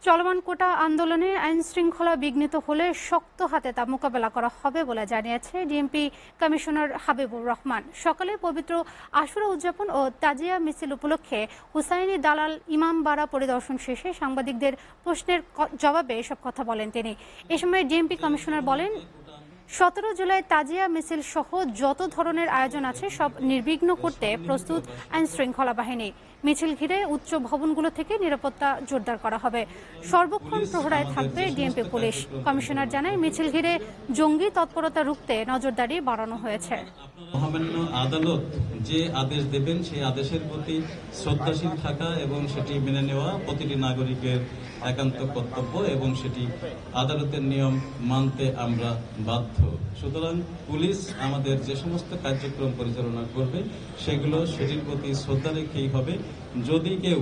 চলমান কোটা আন্দোলনে আইন শৃঙ্খলা বিঘ্নিত হলে শক্ত হাতে তা মোকাবেলা করা হবে বলে জানিয়েছে ডিএমপি কমিশনার হাবিবুর রহমান। সকালে পবিত্র আশুরা উদযাপন ও তাজিয়া মিছিল উপলক্ষে হুসাইনি দালাল ইমামবাড়া পরিদর্শন শেষে সাংবাদিকদের প্রশ্নের জবাবে এসব কথা বলেন তিনি। এ সময় ডিএমপি কমিশনার বলেন, 17 জুলাই তাজিয়া মিছিল সহ যত ধরনের আয়োজন আছে সব নির্বিঘ্ন করতে প্রস্তুত আইন শৃঙ্খলা বাহিনী। মিছিল ঘিরে উচ্চ ভবনগুলো থেকে নিরাপত্তা জোরদার করা হবে। সর্বক্ষণ প্রহরায় থাকবে ডিএমপি পুলিশ। কমিশনার জানায়, মিছিল ঘিরে জঙ্গি তৎপরতা রুখতে নজরদারি বাড়ানো হয়েছে। মহামান্য আদালত যে আদেশ দেবেন সেই আদেশের প্রতি শ্রদ্ধাশীল থাকা এবং সেটি মেনে নেওয়া প্রতিটি নাগরিকের একান্ত কর্তব্য এবং সেটি আদালতের নিয়ম মানতে আমরা বাধ্য। সুতরাং পুলিশ আমাদের যে সমস্ত কার্যক্রম পরিচালনা করবে সেগুলো সেটির প্রতি শ্রদ্ধা রেখেই হবে। যদি কেউ